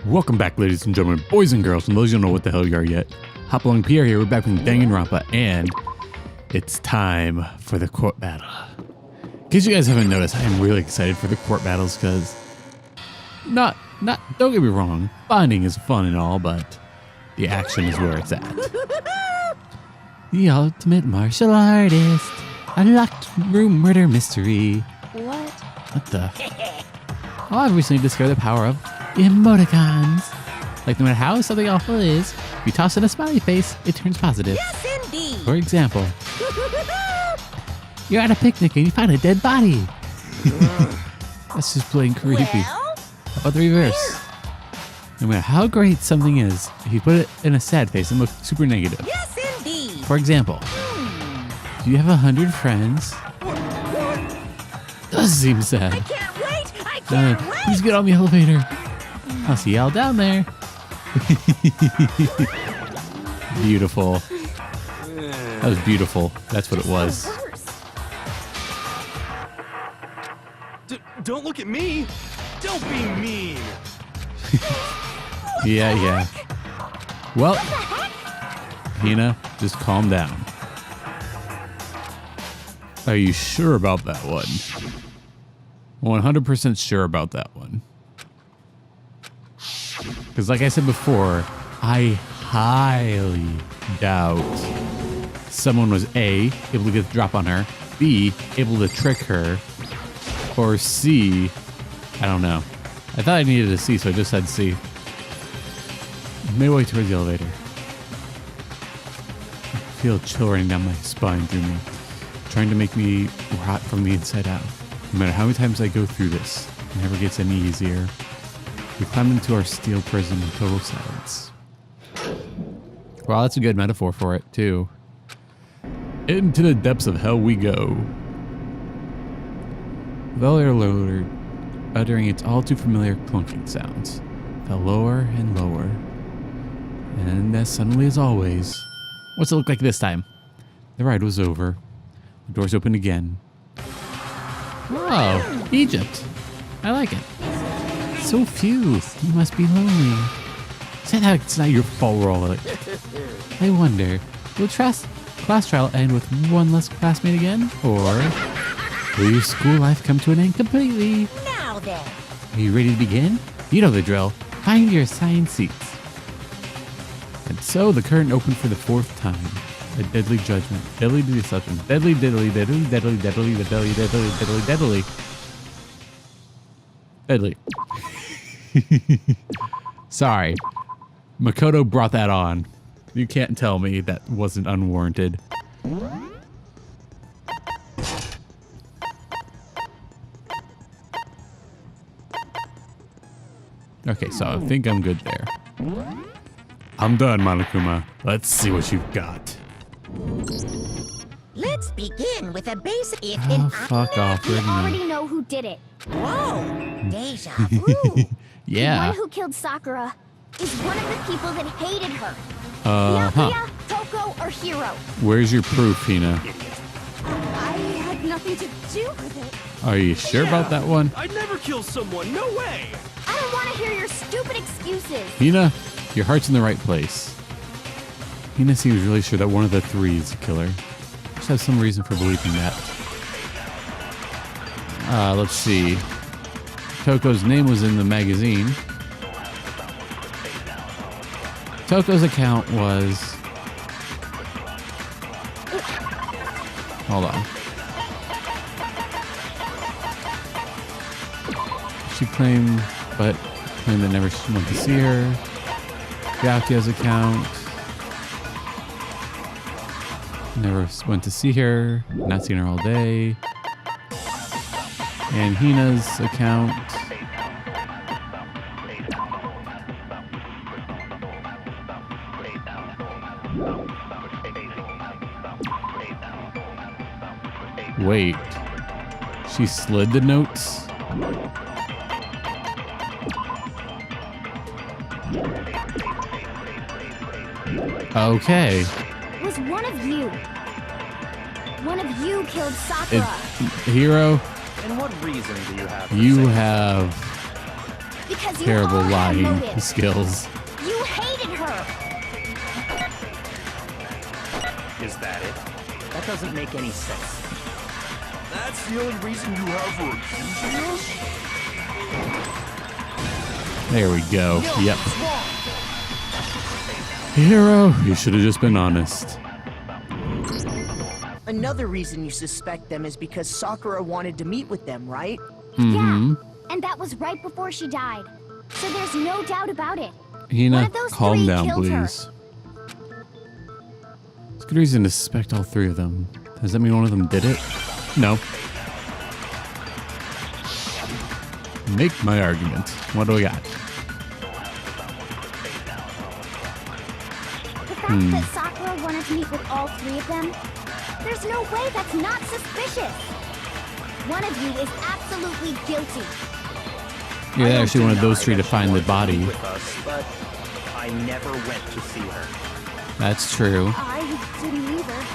Welcome back, ladies and gentlemen, boys and girls, and those who don't know what the hell you are yet. Hopalong Pierre here, we're back from Danganronpa, and it's time for the court battle. In case you guys haven't noticed, I am really excited for the court battles, because don't get me wrong, bonding is fun and all, but the action is where it's at. The ultimate martial artist, a locked room murder mystery. What the? Oh, I've recently discovered the power of emoticons. Like, no matter how something awful is, if you toss in a smiley face, it turns positive. Yes, indeed. For example, you're at a picnic and you find a dead body. That's just plain creepy. Well, How about the reverse? No matter how great something is, if you put it in a sad face, it looks super negative. yes, indeed. For example, do you have 100 friends? Does seem sad. I can't wait. I can't wait. Please get on the elevator. I'll see y'all down there. Beautiful. That was beautiful. That's what it was. Don't look at me! Don't be mean! Yeah. Well, Hina, just calm down. Are you sure about that one? 100% sure about that one. Because like I said before, I highly doubt someone was A, able to get the drop on her, B, able to trick her, or C, I don't know. I thought I needed a C, so I just said C. Midway towards the elevator. I feel a chill running down my spine through me, trying to make me rot from the inside out. No matter how many times I go through this, it never gets any easier. We climbed into our steel prison in total silence. Wow, that's a good metaphor for it, too. Into the depths of hell we go. The elevator, uttering its all too familiar clunking sounds, fell lower and lower. And as suddenly as always, what's it look like this time? The ride was over. The doors opened again. Oh, Egypt. I like it. So few. You must be lonely. Say that it's not your fault we're all like. I wonder, will class trial end with one less classmate again? Or will your school life come to an end completely? Now then. Are you ready to begin? You know the drill. Find your assigned seats. And so the curtain opened for the fourth time. A deadly judgment. Deadly deception. Deadly, deadly, deadly, deadly, deadly, deadly, deadly, deadly, deadly. Deadly. Sorry. Makoto brought that on. You can't tell me that wasn't unwarranted. Okay, so I think I'm good there. I'm done, Monokuma. Let's see what you've got. Let's begin with a basic. If Oh, in fuck off. We Already know. already know who did it. Whoa, deja vu. Yeah. The one who killed Sakura is one of the people that hated her. Uh-huh. Byakuya, Toko, or Hiro. Where's your proof, Hina? I had nothing to do with it. Are you sure about that one? I'd never kill someone, no way! I don't want to hear your stupid excuses. Hina, your heart's in the right place. Hina seems really sure that one of the three is the killer. Just have some reason for believing that. Let's see. Toko's name was in the magazine. Toko's account was... Hold on. She claimed that never went to see her. Byakuya's account. Never went to see her. Not seen her all day. And Hina's account. Wait. She slid the notes? Okay. It was one of you. One of you killed Sakura. Hiro, And what reason do you have? you have Because you terrible all had lying motive. skills. You hated her. Is that it? That doesn't make any sense. That's the only reason you have her accusing us? There we go. No, Yep. it's wrong. Hero, you should have just been honest. Another reason you suspect them is because Sakura wanted to meet with them, right? Mm-hmm. Yeah, and that was right before she died. So there's no doubt about it. One Hina, of those calm three down, killed her. please. It's a good reason to suspect all three of them. Does that mean one of them did it? No. Make my argument. What do we got? The fact that Sakura wanted to meet with all three of them, there's no way that's not suspicious. One of you is absolutely guilty. Yeah, they I don't actually wanted deny those three to that she find the wanted to body. meet with us, but I never went to see her. That's true. I didn't either.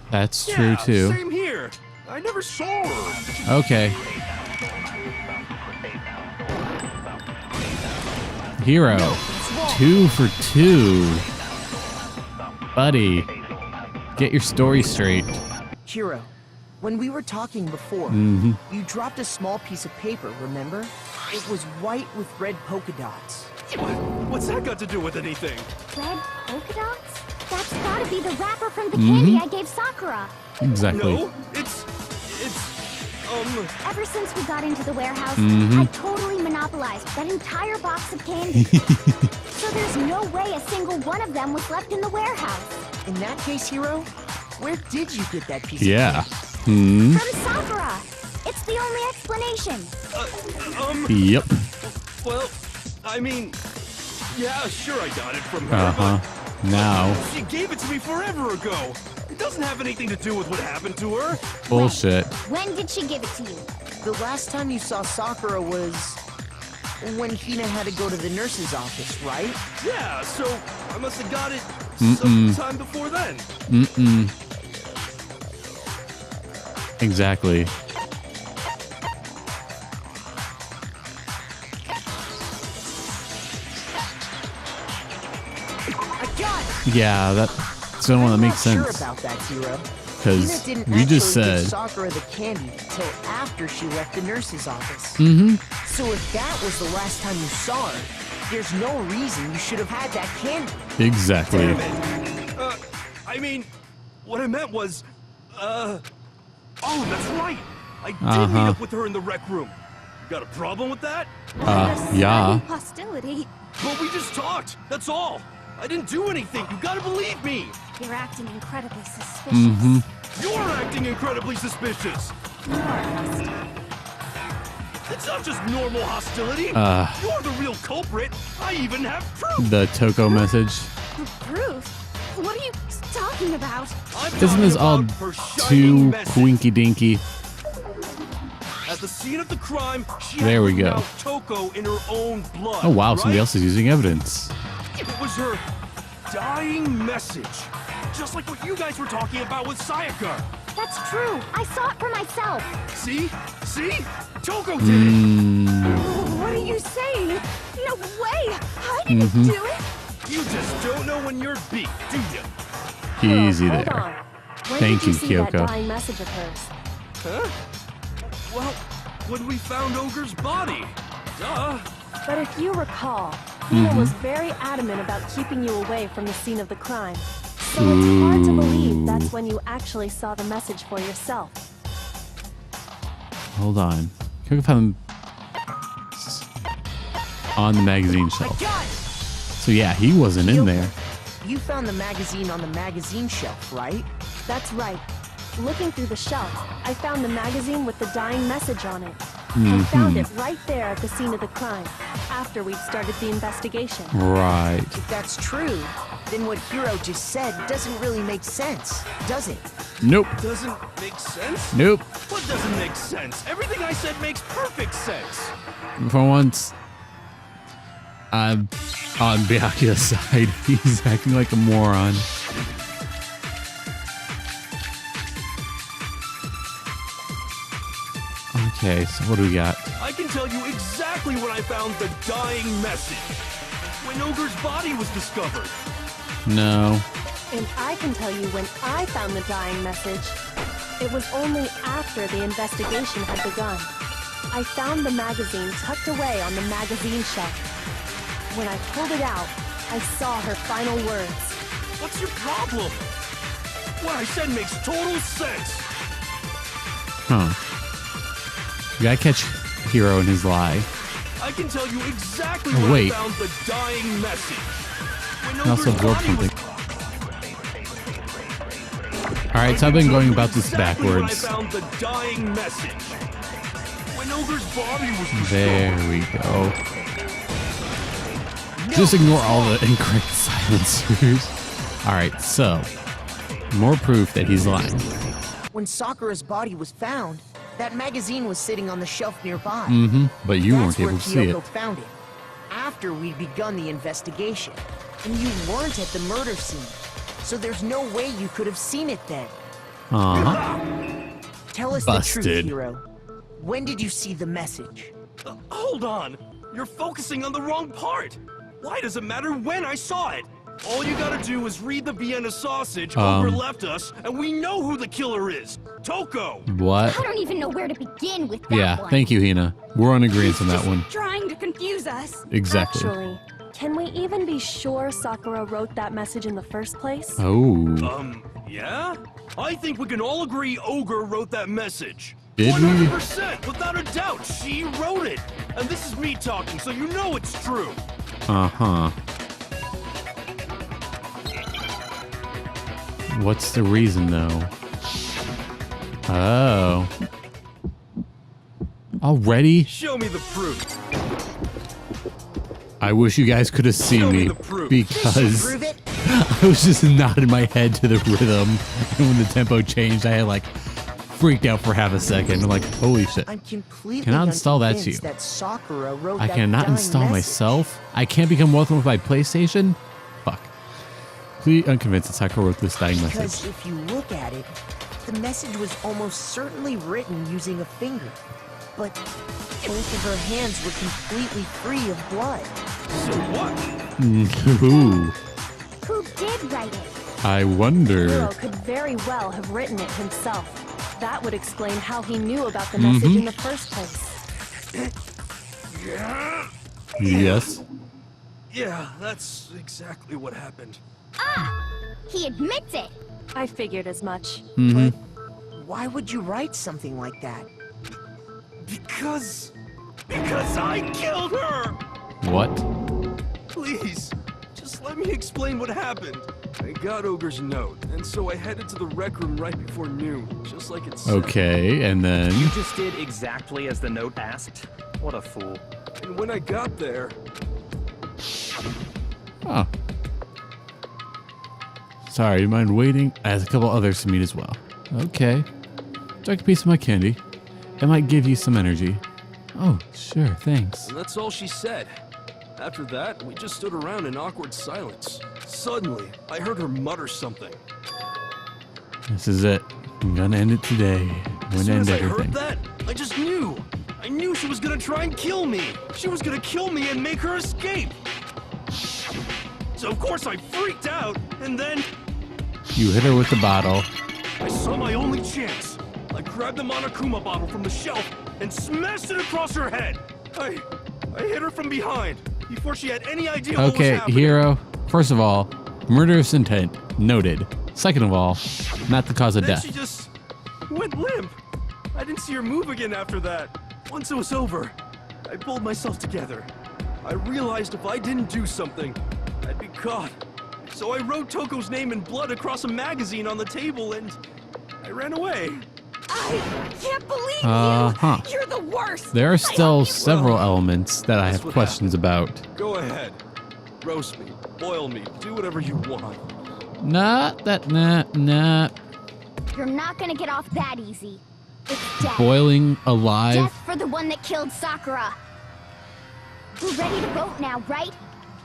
That's Yeah, true too. Same here. I never saw her. Okay. Hero. 2 for 2. Buddy. Get your story straight. Hiro, when we were talking before, Mm-hmm. you dropped a small piece of paper, remember? It was white with red polka dots. What's that got to do with anything? Red polka dots? That's gotta be the wrapper from the candy I gave Sakura. Exactly. No, it's Ever since we got into the warehouse, Mhm. I totally monopolized that entire box of candy. So there's no way a single one of them was left in the warehouse. In that case, Hiro, where did you get that piece Yeah. of candy? Hmm. From Sakura. It's the only explanation. Yep. well, I mean, yeah, sure I got it from her, Uh-huh. Now. but she gave it to me forever ago. It doesn't have anything to do with what happened to her. Bullshit. When did she give it to you? The last time you saw Sakura was when Hina had to go to the nurse's office, right? Yeah, so I must have got it Mm-mm. sometime before then. Mm-mm. Exactly. I got it! Yeah, that's the one that I'm makes not sense. sure about that, Hiro. Because Hina didn't we just actually give said. Sakura the candy till after she left the nurse's office. Mm-hmm. So if that was the last time you saw her, there's no reason you should have had that candy. Exactly. Damn it. I mean, what I meant was, oh, that's right. I did meet Uh-huh. up with her in the rec room. You got a problem with that? Yeah. Hostility. Well, we just talked. That's all. I didn't do anything. You gotta believe me. You're acting incredibly suspicious. Mm-hmm. You're acting incredibly suspicious. You are hostile. It's not just normal hostility. You're the real culprit. I even have proof. The Toko message. Proof? What are you talking about? I'm Isn't this all talking about her shining too message. quinky dinky? At the scene of the crime, she There had we written go. out Toko in her own blood. Oh wow, right? somebody else is using evidence. It was her dying message. Just like what you guys were talking about with Sayaka. That's true. I saw it for myself. See? See? Toko did it. What are you saying? No way! I didn't do it! You just don't know when you're beat, do you? Easy Hold there. on. When Thank did you you, see Kyoko. that dying message of hers? Huh? Well, when we found Ogre's body. Duh. But if you recall, Hina was very adamant about keeping you away from the scene of the crime. So it's hard to believe that's when you actually saw the message for yourself. Hold on. Kyoko found on the magazine shelf. Got it! So yeah, he wasn't in there. You found the magazine on the magazine shelf, right? That's right. Looking through the shelf, I found the magazine with the dying message on it. Mm-hmm. I found it right there at the scene of the crime, after we'd started the investigation. Right. If that's true, then what Hiro just said doesn't really make sense, does it? Nope. Doesn't make sense? Nope. What doesn't make sense? Everything I said makes perfect sense. For once, I'm on Byakuya's side. He's acting like a moron. Okay, so what do we got? I can tell you exactly when I found the dying message. When Ogre's body was discovered. No. And I can tell you when I found the dying message. It was only after the investigation had begun. I found the magazine tucked away on the magazine shelf. When I pulled it out, I saw her final words. What's your problem? What I said makes total sense. Huh. You gotta catch Hero in his lie. I can tell you exactly Oh, when wait. I found the dying message. When I also Ogre's absorb body something. was Alright, so I've been going about this exactly when I backwards. found the dying message. When Ogre's body was There we go. Just ignore all the incorrect silencers. Alright, so more proof that he's lying. When Sakura's body was found, that magazine was sitting on the shelf nearby. But you That's weren't able where to see Kyoko it. found it. After we'd begun the investigation. And you weren't at the murder scene. So there's no way you could have seen it then. Uh-huh. Tell us the Busted. truth, Hero. When did you see the message? Hold on. You're focusing on the wrong part. Why does it matter when I saw it? All you gotta do is read the Vienna sausage Ogre left us, and we know who the killer is. Toko! What? I don't even know where to begin with that Yeah, one. thank you, Hina. We're on agreement on that one. Trying to confuse us. Exactly. Actually, can we even be sure Sakura wrote that message in the first place? Oh. Yeah? I think we can all agree Ogre wrote that message. Did we? 100%, without a doubt, she wrote it. And this is me talking, so you know it's true. Uh-huh. What's the reason, though? Oh. Already? Show me the proof. I wish you guys could have Show seen me me the proof. because Prove it? I was just nodding my head to the rhythm, and when the tempo changed, I had like freaked out for half a second. I'm like, holy shit! I'm completely Cannot install that to you. unconvinced that Sakura wrote I that cannot dying install message. myself. I can't become welcome with my PlayStation. Fuck. Please unconvinced that Sakura wrote this dying Because message. if you look at it, the message was almost certainly written using a finger. But both of her hands were completely free of blood. So what? Ooh, Who did write it? I wonder. Hiro could very well have written it himself. That would explain how he knew about the message in the first place. Yeah? Yes. Yeah, that's exactly what happened. He admits it. I figured as much. Why would you write something like that? Because I killed her! What? Please, just let me explain what happened. I got Ogre's note, and so I headed to the rec room right before noon, just like it said. Okay, and then. You just did exactly as the note asked? What a fool. And when I got there, Oh. Sorry, you mind waiting? I have a couple others to meet as well. Okay. Would you like a piece of my candy? It might give you some energy. Oh, sure, thanks. and that's all she said. After that, we just stood around in awkward silence. Suddenly, I heard her mutter something. This is it. I'm gonna end it today. I'm As gonna soon end as I everything. heard that, I just knew. I knew she was gonna try and kill me. She was gonna kill me and make her escape. So of course I freaked out, and then You hit her with the bottle. I saw my only chance. I grabbed the Monokuma bottle from the shelf and smashed it across her head. I hit her from behind before she had any idea what was Okay, happening. Hero. First of all, murderous intent. Noted. Second of all, not the cause of Then death. she just went limp. I didn't see her move again after that. Once it was over, I pulled myself together. I realized if I didn't do something, I'd be caught. So I wrote Toko's name in blood across a magazine on the table and I ran away. I can't believe Uh-huh. you. You're the worst. There are still Well, several elements that I that's have what questions about. Go ahead. Roast me, boil me, do whatever you want. Nah. You're not gonna get off that easy. It's death. Boiling alive. Death for the one that killed Sakura. We're ready to vote now, right?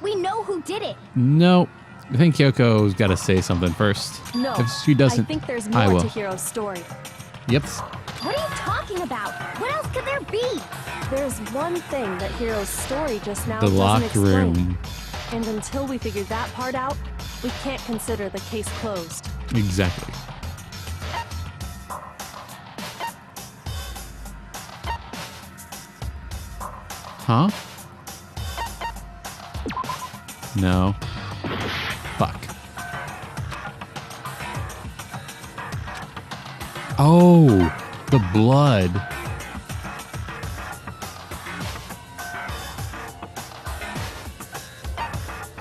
We know who did it. Nope. I think Kyoko's got to say something first. No, If she doesn't, I think there's I more will. to Hiro's story. Yep. What are you talking about? What else could there be? There's one thing that Hiro's story just now The doesn't locked explain. room. And until we figure that part out, we can't consider the case closed. Exactly. Huh? No. Fuck. Oh, the blood.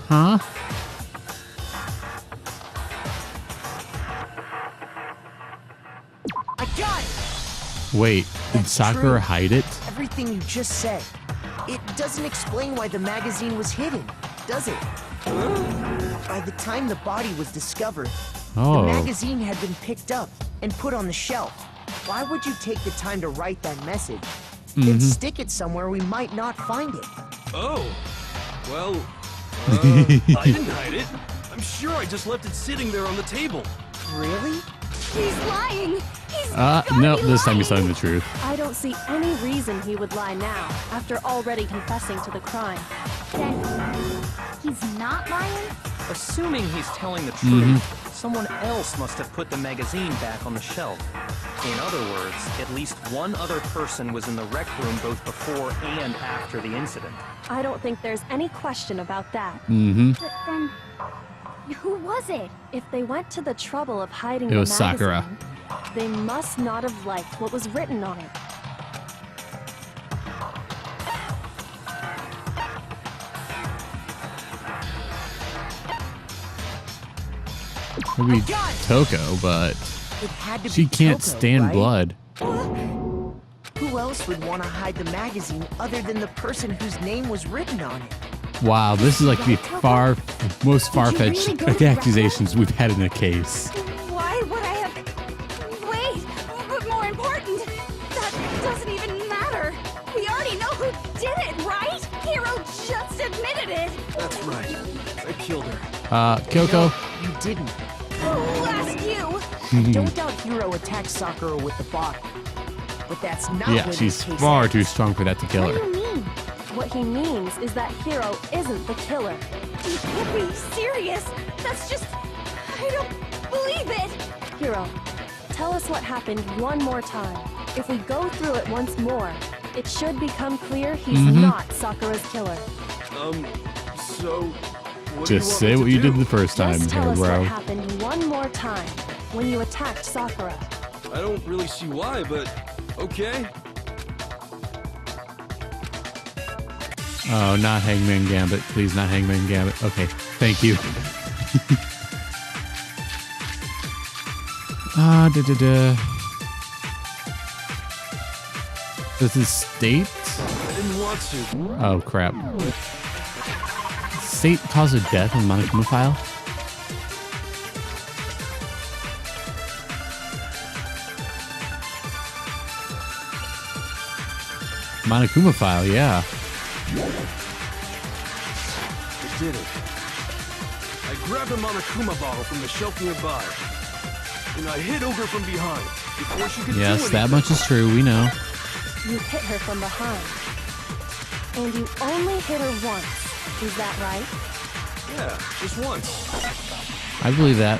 Huh? I got it! Wait, did That's Sakura true. hide it? Everything you just said. It doesn't explain why the magazine was hidden, does it? By the time the body was discovered, Oh. the magazine had been picked up and put on the shelf. Why would you take the time to write that message? Then stick it somewhere we might not find it. Oh. Well, I didn't hide it. I'm sure I just left it sitting there on the table. Really? He's lying. He's gotta No, be this time he's lying. telling the truth. I don't see any reason he would lie now, after already confessing to the crime. Then he's not lying? Assuming he's telling the truth, someone else must have put the magazine back on the shelf. In other words, at least one other person was in the rec room both before and after the incident. I don't think there's any question about that. But then, who was it? If they went to the trouble of hiding It the was Sakura. magazine, they must not have liked what was written on it. Maybe got it. Toko, but It had to she be can't Toko, stand right? blood. Who else would want to hide the magazine other than the person whose name was written on it? Wow, this is like the most really far-fetched go to the accusations we've had in a case. Why would I have... Wait, but more important, that doesn't even matter. We already know who did it, right? Hiro just admitted it. That's right. I killed her. Kyoko? You didn't. Who asked you? Hmm. Don't doubt Hiro attacked Sakura with the bottle. But that's not Yeah, where she's this case far ends. too strong for that to kill What do her. you mean? What he means is that Hiro isn't the killer. You can't be serious. That's just... I don't believe it. Hiro, tell us what happened one more time. If we go through it once more, it should become clear he's not Sakura's killer. So... What do Just you want say me what to you do? did the first time, Just tell here, us what bro. happened one more time when you attacked Sakura. I don't really see why, but okay. Oh, not Hangman Gambit. Please, not Hangman Gambit. Okay, thank you. This is State? I didn't want to. Oh, crap. State cause of death in Monokuma file? Monokuma file, yeah. I did it. I grabbed a Monokuma bottle from the shelf nearby. And I hit Ogre from behind before she could do Yes, anything. that much is true, we know. You hit her from behind. And you only hit her once. Is that right? Yeah, just once. I believe that.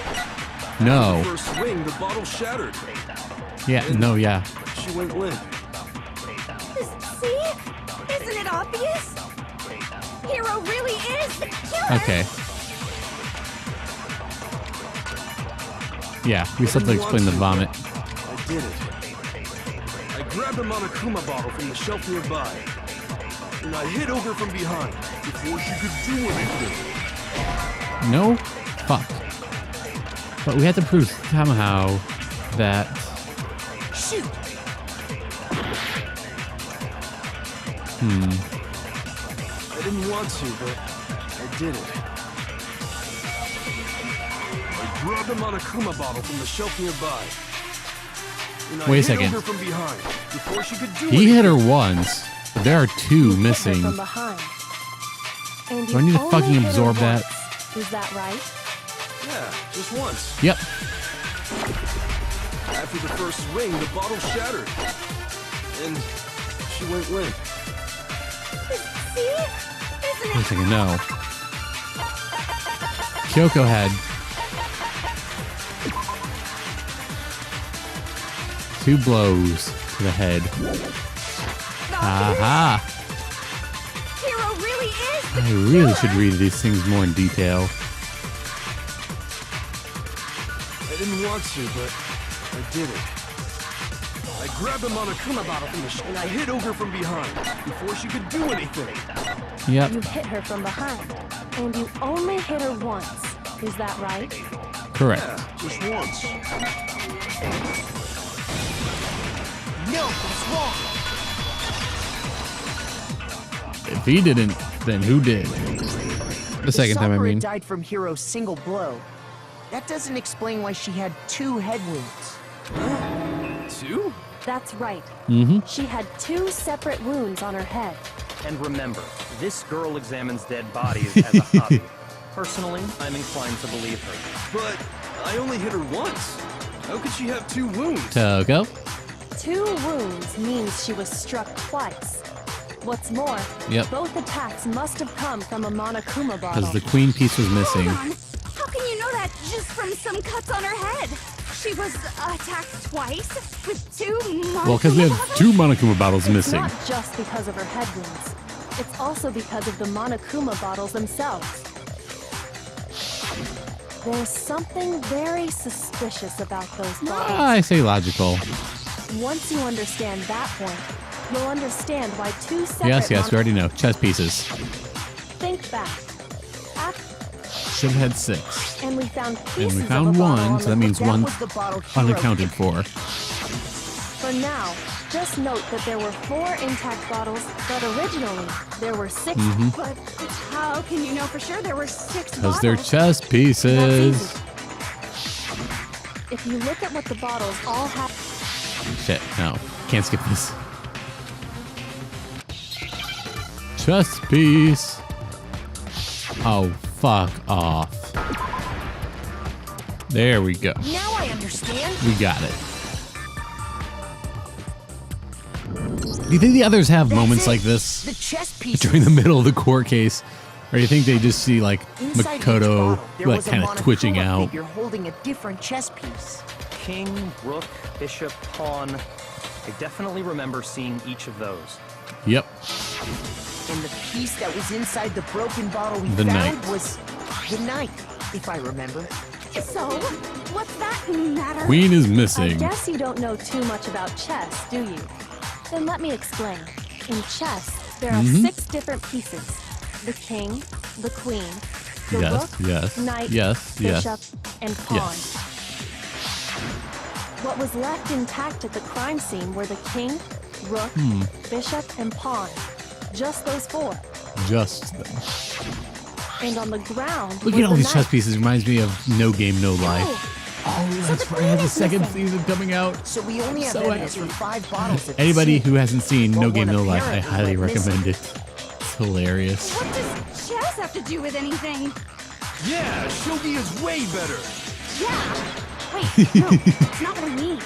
No. First swing, the bottle shattered. Yeah, no, yeah. She went limp. See? Isn't it obvious? Hiro really is the killer. Okay. Yeah, we still have to explain the vomit. I did it. I grabbed a Monokuma bottle from the shelf nearby. And I hit Ogre from behind before she could do anything. No? Fuck. But we have to prove somehow that... Shoot! I didn't want to, but I did it. I grabbed a Monokuma bottle from the shelf nearby. And I Wait a hit second. Ogre from behind before she could do He hit her anything. once, but there are two Hit her missing. from behind. And Do I you need to only fucking hit her absorb that? once. Is that right? Yeah, just once. Yep. After the first swing, the bottle shattered. And she went limp. See? Isn't Wait a it? second, no. Kyoko had 2 blows to the head. Aha! Hero really is the I really killer. should read these things more in detail. I didn't want to, but I did it. I grabbed the Monokuma bottle from the and I hit Ogre from behind before she could do anything. Yep, You hit her from behind, and you only hit her once. Is that right? correct. Yeah, just once. No, that's wrong. If he didn't, then who did? The second time, I Sakura mean. died from Hiro's single blow. That doesn't explain why she had 2 head wounds. 2? That's right. Mm-hmm. She had 2 separate wounds on her head. And remember, this girl examines dead bodies as a hobby. Personally, I'm inclined to believe her. But I only hit her once. How could she have 2 wounds? Togo. 2 wounds means she was struck twice. What's more, Yep. both attacks must have come from a Monokuma bottle. Because the queen piece was missing. Hold on. How can you know that just from some cuts on her head? She was attacked twice with 2 Well, because we have 2 Monokuma bottles It's missing. not just because of her head wounds. It's also because of the Monokuma bottles themselves. There's something very suspicious about those bottles. I say logical. Once you understand that point, you'll understand why 2 separate Yes, we already know. Chess pieces. Think back. Should have had 6. And we found And pieces we of found a bottle 1, on so the that means That 1 was the bottle Hiro unaccounted hit. for. For now, just note that there were 4 intact bottles, but originally there were 6. Mm-hmm. But how can you know for sure there were 6 Because they're bottles? chess That's pieces. easy. If you look at what the bottles all have, Shit, no. Can't skip this. Chess piece. Oh, fuck off. There we go. Now I understand. We got it. Do you think the others have That's moments it. like this The chess pieces. during the middle of the court case? Or do you think they just see, like, Inside each Makoto, bottle, there like, was a kind of Monokuma twitching out? figure holding a different chess piece. King, rook, bishop, pawn. I definitely remember seeing each of those. Yep. And the piece that was inside the broken bottle we The found knight. was the knight, if I remember. So, what's that matter? Queen is I missing. guess you don't know too much about chess, do you? Then let me explain. In chess, there are Mm-hmm. 6 different pieces. The king, the queen, the Yes, rook, yes, knight, yes, yes. bishop, and pawn. Yes. What was left intact at the crime scene were the king, rook, Hmm. bishop, and pawn. Just those 4. Just them. And on the ground Look was at all the these chess knight. pieces. Reminds me of No Game, No Life. Oh, Oh, that's the right. The queen is second missing. season coming out. So we only have So evidence happy. for 5 bottles. at the Anybody scene. who hasn't seen No Well, Game, one No Life, I apparently highly went missing. recommend it. It's hilarious. What does chess have to do with anything? Yeah, shogi is way better. Yeah. Wait, no, that's not what I mean.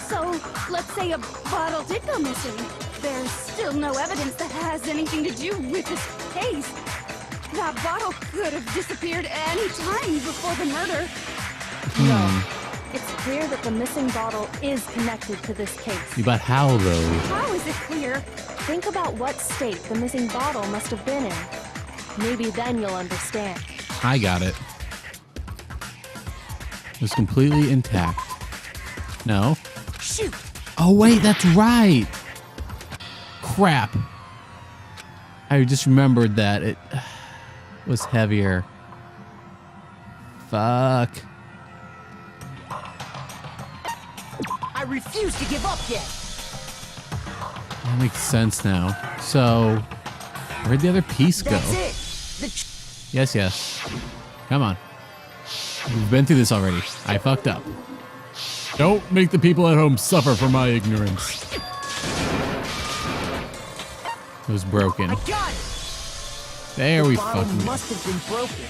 So, let's say a bottle did go missing. There's still no evidence that has anything to do with this case. That bottle could have disappeared any time before the murder. No. It's clear that the missing bottle is connected to this case. But how, though? How is it clear? Think about what state the missing bottle must have been in. Maybe then you'll understand. I got it. It was completely intact. No? Shoot! Oh, wait, that's right. Crap. I just remembered that it was heavier. Fuck. I refuse to give up yet. That makes sense now. So, where'd the other piece go? That's it. The Yes, yes. Come on. We've been through this already. I fucked up. Don't make the people at home suffer for my ignorance. It was broken. I got it. There the we bottle fucking go. must have been broken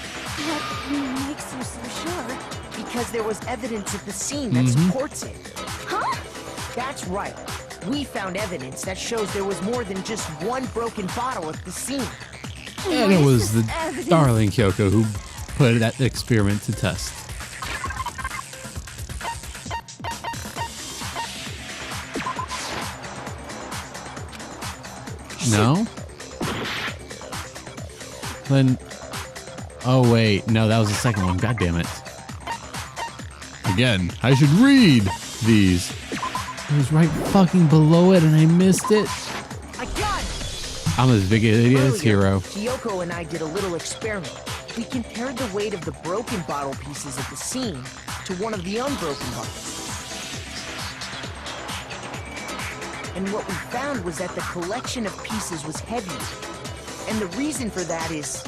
What makes you so sure? because there was evidence at the scene that Mm-hmm. supports it. Huh? That's right. We found evidence that shows there was more than just one broken bottle at the scene. And it was the darling Kyoko who put that experiment to test. No? Then... Oh, wait. No, that was the second one. God damn it. Again, I should read these. It was right fucking below it and I missed it. I got it! I'm as big an idiot as Earlier, Hero. Kyoko and I did a little experiment. We compared the weight of the broken bottle pieces at the scene to one of the unbroken bottles. And what we found was that the collection of pieces was heavier. And the reason for that is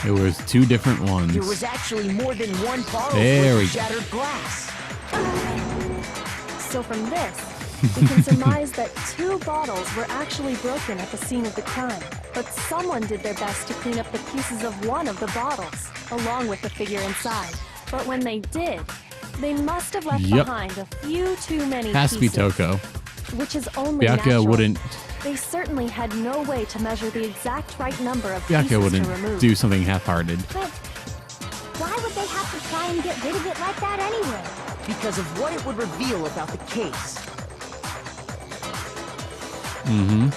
It was two different ones. there was actually more than one bottle There worth we of go. shattered glass. So from this, we can surmise that 2 bottles were actually broken at the scene of the crime. But someone did their best to clean up the pieces of one of the bottles, along with the figure inside. But when they did, they must have left Yep. behind a few too many Has to be pieces. Toko. Which is only Byakuya natural. wouldn't... They certainly had no way to measure the exact right number of pieces Byakuya to wouldn't remove. do something half-hearted. But why would they have to try and get rid of it like that anyway? Because of what it would reveal about the case. Mm-hmm.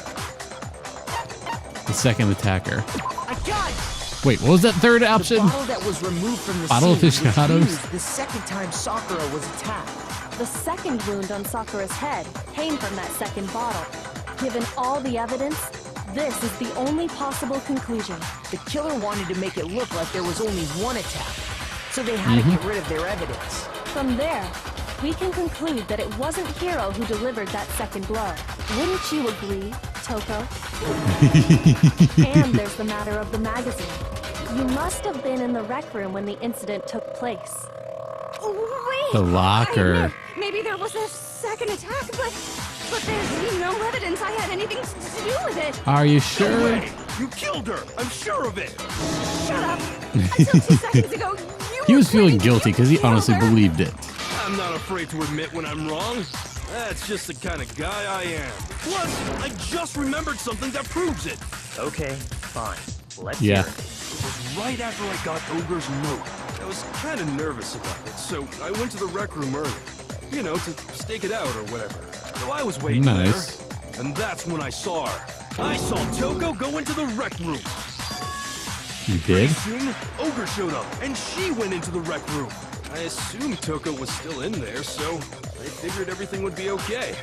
The second attacker. I got it! Wait, what was that third The option? bottle that was removed from the Bottle of scene was aficionados? used the second time Sakura was attacked. The second wound on Sakura's head came from that second bottle. Given all the evidence, this is the only possible conclusion. The killer wanted to make it look like there was only one attack, so they had to get rid of their evidence. From there, we can conclude that it wasn't Hiro who delivered that second blow. Wouldn't you agree, Toko? And there's the matter of the magazine. You must have been in the rec room when the incident took place. Wait! The locker. I admit, maybe there was a second attack, but there's no evidence I had anything to do with it. Are you No sure? way! You killed her! I'm sure of it! Shut up! Until 2 seconds ago, you He were was feeling claiming guilty because he you honestly killed her. believed it. I'm not afraid to admit when I'm wrong. That's just the kind of guy I am. Plus, I just remembered something that proves it. Okay, fine. Let's Yeah. hear it. It was right after I got Ogre's note. I was kind of nervous about it, so I went to the rec room early. You know, to stake it out or whatever. So I was waiting Nice. there, and that's when I saw her. I saw Toko go into the rec room. You did? Soon, Ogre showed up, and she went into the rec room. I assumed Toko was still in there, so I figured everything would be okay.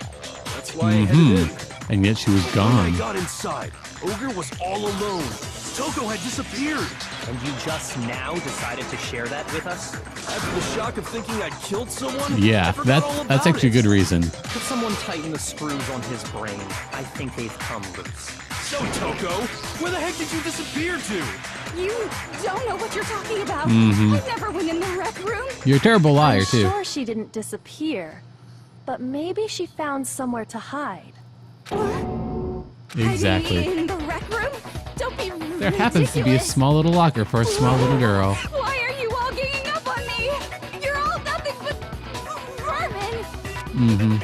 That's why I headed in. And yet she was When gone. I got inside, Ogre was all alone. Toko had disappeared. And you just now decided to share that with us? After the shock of thinking I'd killed someone, I Yeah, forgot all that's about actually a it. good reason. Could someone tighten the screws on his brain? I think they've come loose. So, Toko, where the heck did you disappear to? You don't know what you're talking about. Mm-hmm. I never went in the rec room. You're a terrible liar, I'm too. sure she didn't disappear, but maybe she found somewhere to hide. Exactly. Hiding in the rec room? Don't be There happens to be a ridiculous. small little locker for a small little girl. Why are you all ganging up on me? You're all nothing but vermin. Mm-hmm.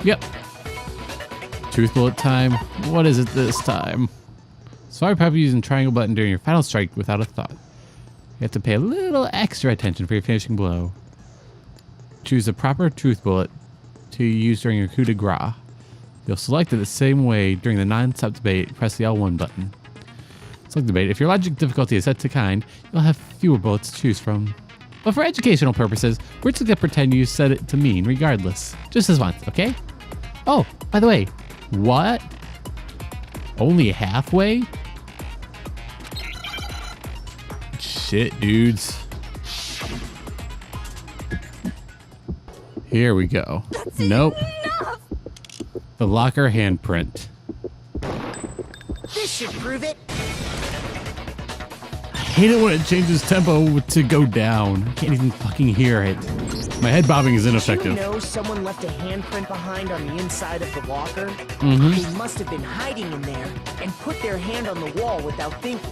Yep. Truth bullet time. What is it this time? Sorry, probably using triangle button during your final strike without a thought. You have to pay a little extra attention for your finishing blow. Choose the proper truth bullet to use during your coup de grace. You'll select it the same way during the non-stop debate. Press the L1 button. Select debate. If your logic difficulty is set to kind, you'll have fewer bullets to choose from. But for educational purposes, we're just gonna pretend you set it to mean regardless. Just this once, okay? Oh, by the way, what? Only halfway? Shit, dudes. Here we go. Nope. Enough. The locker handprint. This should prove it. I hate it when it changes tempo to go down. I can't even fucking hear it. My head bobbing is Did ineffective. you know someone left a handprint behind on the inside of the locker? Mm-hmm. They must have been hiding in there and put their hand on the wall without thinking.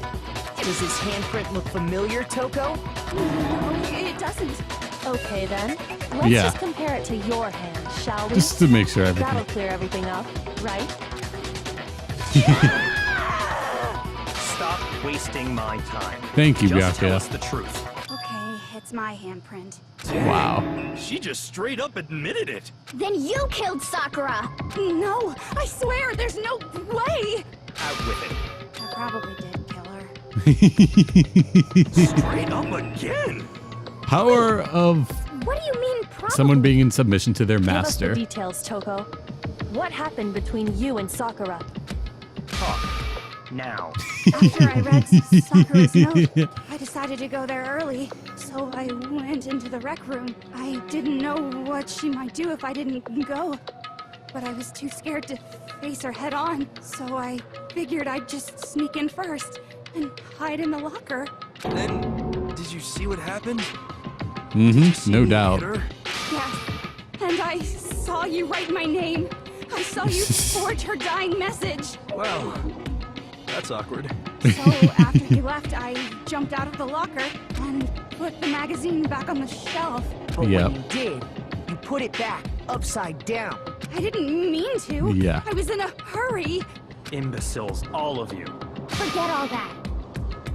Does this handprint look familiar, Toko? No, it doesn't. Okay then. Let's Yeah. just compare it to your hand, shall we? Just to make sure That'll everything. clear everything up, right? Stop wasting my time. Thank you, Just tell Byakuya. us the truth. Okay, it's my handprint. Wow. She just straight up admitted it. Then you killed Sakura. No, I swear, there's no way. Out with it. I probably did kill her. Straight up again. Power of What do you mean, probably? someone being in submission to their Give us master. the details, Toko. What happened between you and Sakura? Talk. Now. After I read Sakura's note, I decided to go there early. So I went into the rec room. I didn't know what she might do if I didn't go. But I was too scared to face her head on. So I figured I'd just sneak in first and hide in the locker. Then, did you see what happened? Mm-hmm. No See me doubt. hit her? Yes. And I saw you write my name. I saw you forge her dying message. Wow, that's awkward. So after you left, I jumped out of the locker and put the magazine back on the shelf. But Yep. when you did, you put it back upside down. I didn't mean to. Yeah. I was in a hurry. Imbeciles, all of you. Forget all that.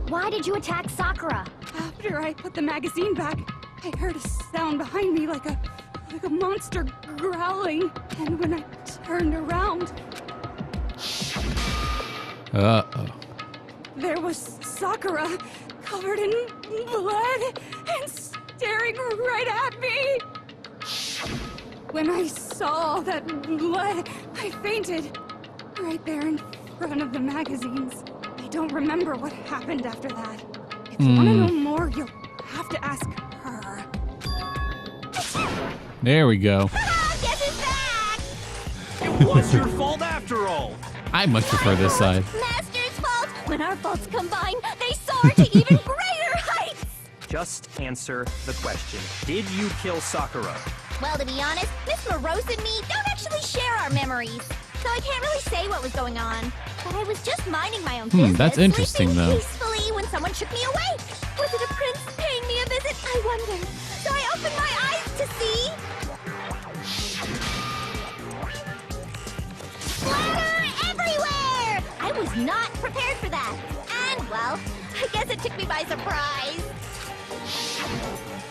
Why did you attack Sakura? After I put the magazine back, I heard a sound behind me like a monster growling. And when I turned around, Uh-oh. there was Sakura covered in blood and staring right at me. When I saw that blood, I fainted right there in front of the magazines. I don't remember what happened after that. If you want to know more, you'll have to ask her. There we go. Guess who's back? It was your fault after all. I much prefer this side. Master's fault. When our faults combine, they soar to even greater heights. Just answer the question. Did you kill Sakura? Well, to be honest, Miss Morose and me don't actually share our memories. So I can't really say what was going on. But I was just minding my own business. That's interesting, sleeping though. peacefully when someone shook me awake. Was it a prince paying me a visit? I wondered. So I opened my eyes to see... Splatter everywhere! I was not prepared for that. And, well, I guess it took me by surprise.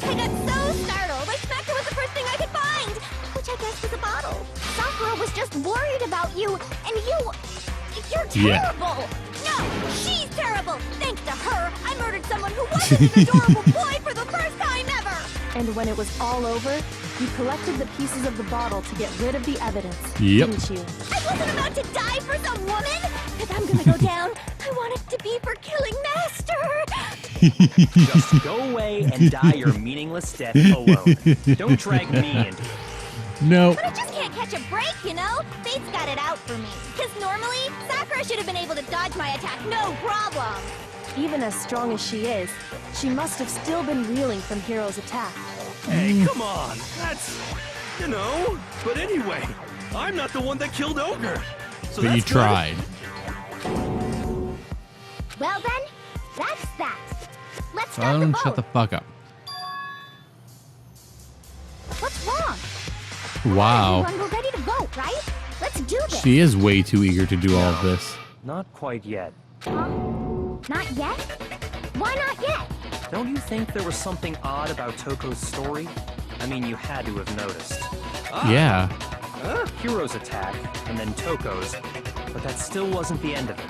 I got so startled, I smacked her with the first thing I could find, which I guess was a bottle. Sakura was just worried about you, and you're terrible. No, she's terrible. Thanks to her, I murdered someone who wasn't an adorable boy for the first time ever. And when it was all over, you collected the pieces of the bottle to get rid of the evidence, Yep. didn't you? I wasn't about to die for some woman. If I'm gonna go down, I want it to be for killing Master. Just go away and die your meaningless death alone. Don't drag me into it. No. But I just can't catch a break, you know? Fate's got it out for me. Because normally, Sakura should have been able to dodge my attack, no problem. Even as strong as she is, she must have still been reeling from Hiro's attack. Hey, come on. That's, you know. But anyway, I'm not the one that killed Ogre. So But you that's good. tried. Well then, that's that. Let's start the Don't vote. shut the fuck up. What's wrong? Wow. Everyone, we're ready to vote, right? Let's do this. She is way too eager to do all of this. Not quite yet. Not yet? Why not yet? Don't you think there was something odd about Toko's story? I mean, you had to have noticed. Yeah. Hiro's attack, and then Toko's, but that still wasn't the end of it.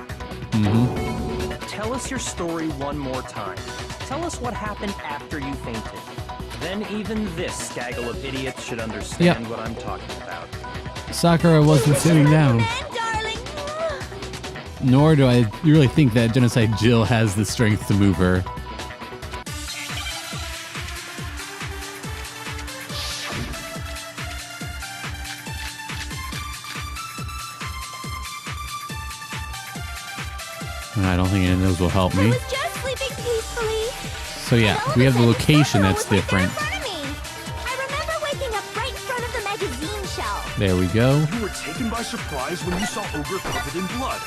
Mm-hmm. Tell us your story one more time. Tell us what happened after you fainted. Then even this gaggle of idiots should understand what I'm talking about. Sakura wasn't sitting down. Man, darling. Nor do I really think that Genocide Jill has the strength to move her. I don't think any of those will help I me. was just sleeping peacefully. So yeah, we have the location that's different. I remember There we go. You were taken by surprise when you saw Ogre covered in blood.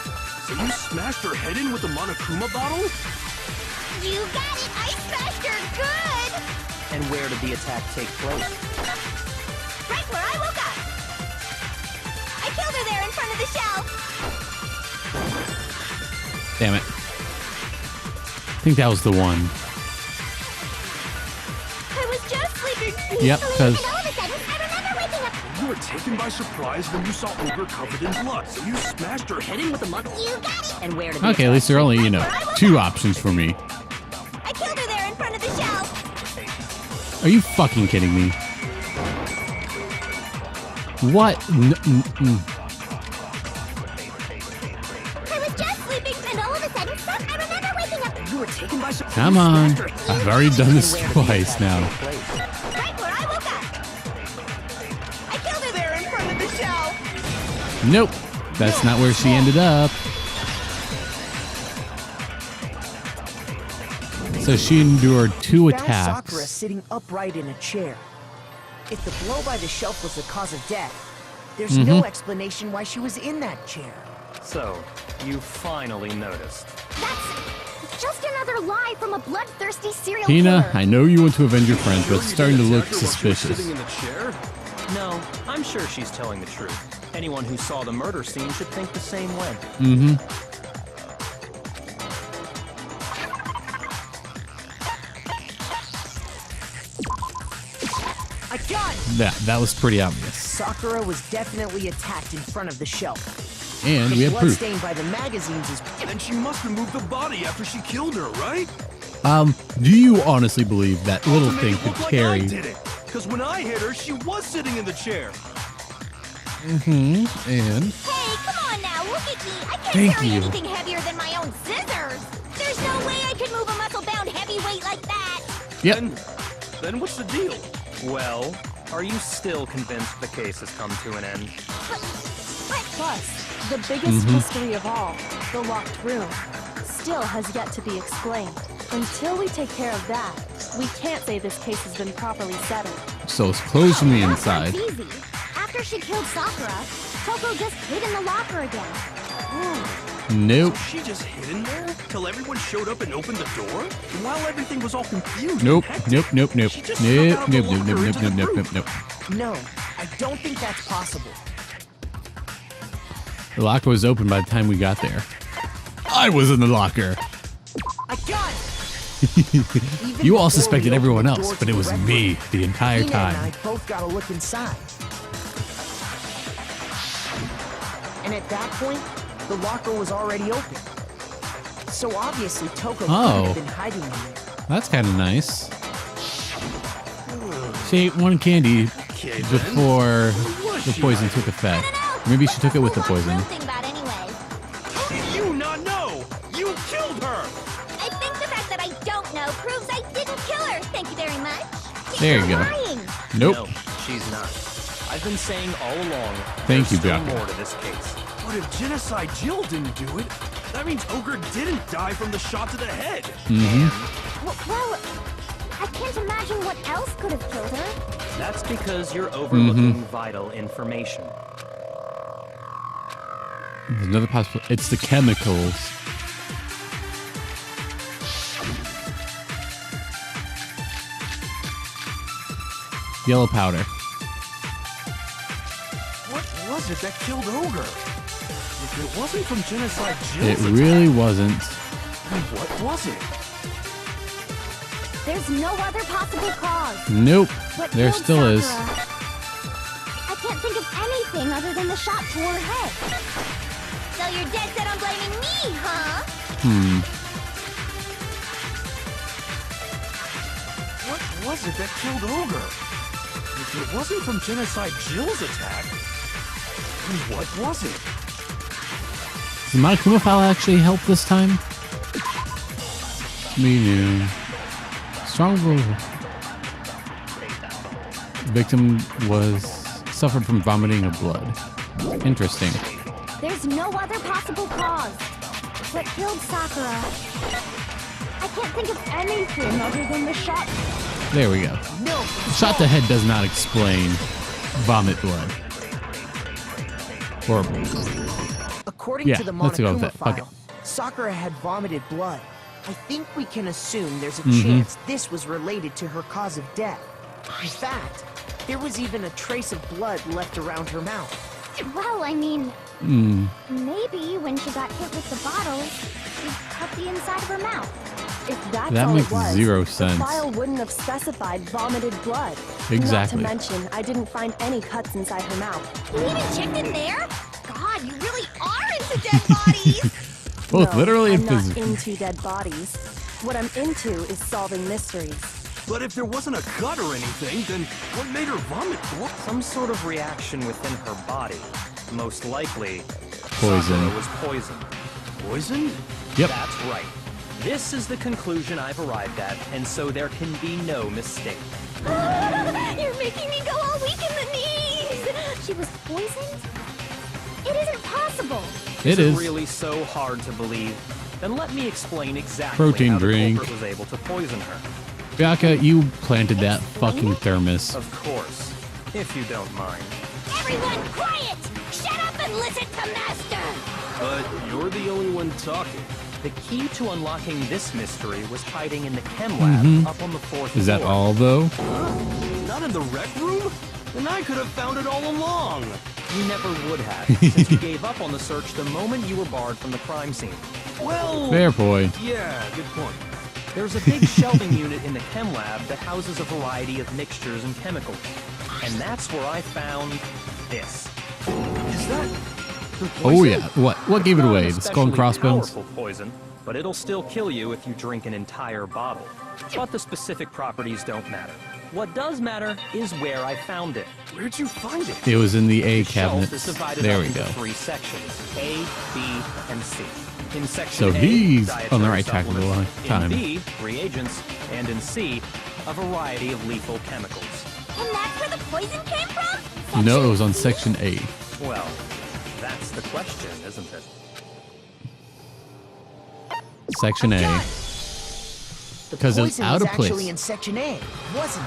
So you smashed her head in with the Monokuma bottle? You got it! I smashed her good! And where did the attack take place? Right where I woke up! I killed her there in front of the shelf! Damn it. I think that was the one. I was just sleeping. Yep, because And all of a sudden, I remember waking up. You were taken by surprise when you saw Ogre covered in blood. So you smashed her head in with the Monokuma. You got it! And where did the okay, at least there are only, 2 options for me. I killed her there in front of the shelf! Are you fucking kidding me? What? I was just sleeping, and all of a sudden, I remember waking up. You were taken by surprise. Come on. I've already done this twice now. Right where I woke up. I killed her there in front of the shelf. Nope. That's not where she ended up. So she endured 2 Found Sakura attacks. sitting upright in a chair. If the blow by the shelf was the cause of death, there's no explanation why she was in that chair. So, you finally noticed. That's just another lie from a bloodthirsty serial Hina, killer. I know you want to avenge your friends, but it's starting to look Attacked her while she was suspicious. Sitting in the chair? No, I'm sure she's telling the truth. Anyone who saw the murder scene should think the same way. I got it! That was pretty obvious. Sakura was definitely attacked in front of the shelf. And we The have blood proof. stained by the magazines is Then she must have moved the body after she killed her, right? Do you honestly believe that little To make thing it could look like carry? I did it. Because when I hit her, she was sitting in the chair. And Hey, come on now, look at me. I can't Thank carry you. anything heavier than my own scissors. There's no way I could move a muscle-bound heavyweight like that. yep. Then what's the deal? Well, are you still convinced the case has come to an end? Plus, the biggest mystery of all, the locked room, still has yet to be explained. Until we take care of that, we can't say this case has been properly settled. So it's closed from the That inside. sounds easy. After she killed Sakura, Toko just hid in the locker again. Nope. She just hid in there till everyone showed up and opened the door? And while everything was all confused Nope. and hectic, Nope. Nope. Nope. she just snuck out Nope. of the Nope. Nope. locker Nope. into Nope. the Nope. Nope. group. Nope. Nope. No, I don't think that's possible. The locker was open by the time we got there. I was in the locker. I got it! Even You all before suspected we everyone opened the else, door but to it the was rec me room, the entire Hina and I time. both got a look inside. And at that point, the locker was already open. So obviously Toko couldn't Oh. have been hiding in there. That's kind of nice. She ate 1 candy Okay, then. before Was the she poison hiding? took effect. I don't know. Maybe she took it with What's the whole locked poison. room thing about anyway? How did you not know? You killed her! I think the fact that I don't know proves I didn't kill her. Thank you very much. There you You're go. lying. Nope. No, she's not. I've been saying all along, Thank there's you, still Byakuya. more to this case. But if Genocide Jill didn't do it, that means Ogre didn't die from the shot to the head. Well, I can't imagine what else could have killed her. That's because you're overlooking vital information. There's another possible. It's the chemicals. Yellow powder. What was it that killed Ogre? If it wasn't from Genocide Jill's It attack, really wasn't. then what was it? There's no other possible cause. Nope. What There killed still is. Sakura? I can't think of anything other than the shot to her head. So you're dead set on blaming me, huh? What was it that killed Ogre? If it wasn't from Genocide Jill's attack, then what was it? Did my Kuma file actually help this time? Me knew. Strong will. Victim was suffered from vomiting of blood. Interesting. There's no other possible cause. What killed Sakura? I can't think of anything other than the shot. There we go. No, Shot to head does not explain vomit blood. Or According Yeah, to the let's go with Monokuma that. Fuck it. file, Sakura had vomited blood. I think we can assume there's a Mm-hmm. chance this was related to her cause of death. In fact, there was even a trace of blood left around her mouth. Well, I mean, maybe when she got hit with the bottles, she cut the inside of her mouth. If that's That all makes it was, zero the sense. file wouldn't have specified vomited blood. Exactly. Not to mention, I didn't find any cuts inside her mouth. You even checked in there? God, you really are into dead bodies! both No, literally I'm and not physically. into dead bodies. What I'm into is solving mysteries. But if there wasn't a cut or anything, then what made her vomit blood? Some sort of reaction within her body. Most likely, Poison. Sakura was poisoned. Poison? Yep. That's right. This is the conclusion I've arrived at, and so there can be no mistake. You're making me go all weak in the knees! She was poisoned? It isn't possible! It Is is. it really so hard to believe? Then let me explain exactly Protein how drink. the culprit was able to poison her. Bianca, you planted that fucking thermos. Of course, if you don't mind. Everyone quiet! Shut up and listen to Master! But you're the only one talking. The key to unlocking this mystery was hiding in the chem lab up on the fourth Is that floor. all, though? Not in the rec room? Then I could have found it all along. You never would have, since you gave up on the search the moment you were barred from the crime scene. Well, Fair point. yeah, good point. There's a big shelving unit in the chem lab that houses a variety of mixtures and chemicals. And that's where I found this. Is that the Oh poison? yeah. What gave it Not an away? The skull and especially crossbones? powerful poison, but it'll still kill you if you drink an entire bottle. But the specific properties don't matter. What does matter is where I found it. Where'd you find it? It was in the A The shelf is cabinets. divided There up we into go. 3 sections, A, B, and C. In section So A, he's dietary on the right track the supplements. whole time. In B, reagents, and in C, a variety of lethal chemicals. And that's where the poison came from? No, it was on section A. Well, that's the question, isn't it? Section A. The 'Cause it was poison out was of place. actually in Section A, wasn't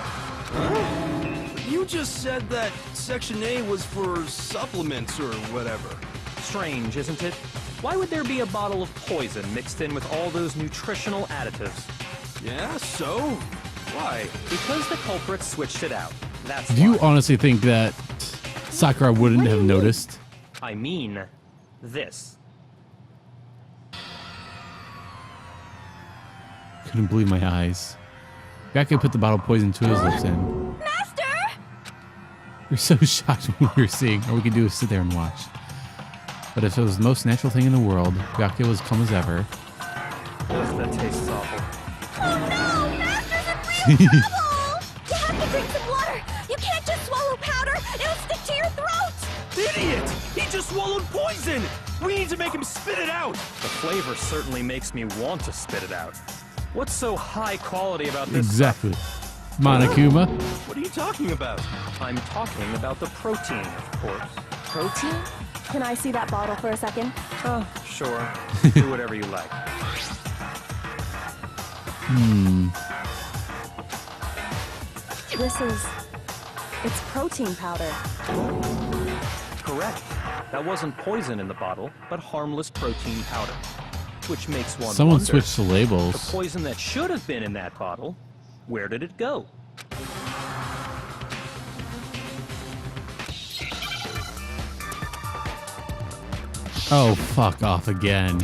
it? You just said that Section A was for supplements or whatever. Strange, isn't it? Why would there be a bottle of poison mixed in with all those nutritional additives? Yeah, so? Why? Because the culprit switched it out. That's Do you why. honestly think that Sakura wouldn't have noticed? I mean, this. Couldn't believe my eyes. Bianca put the bottle of poison to his lips in. Master! We're so shocked when we were seeing. All we could do is sit there and watch. But if it was the most natural thing in the world, Bianca was calm as ever. That tastes awful. Oh no! Master's in real trouble! You have to drink some water! You can't just swallow powder! It'll stick to your throat! Idiot! He just swallowed poison! We need to make him spit it out! The flavor certainly makes me want to spit it out. What's so high quality about this? Exactly. Monokuma. What are you talking about? I'm talking about the protein, of course. Protein? Can I see that bottle for a second? Oh, sure. Do whatever you like. It's protein powder. Correct. That wasn't poison in the bottle, but harmless protein powder. Which makes one Someone wonder, switched the the labels. poison that should have been in that bottle, where did it go? Oh, fuck off again.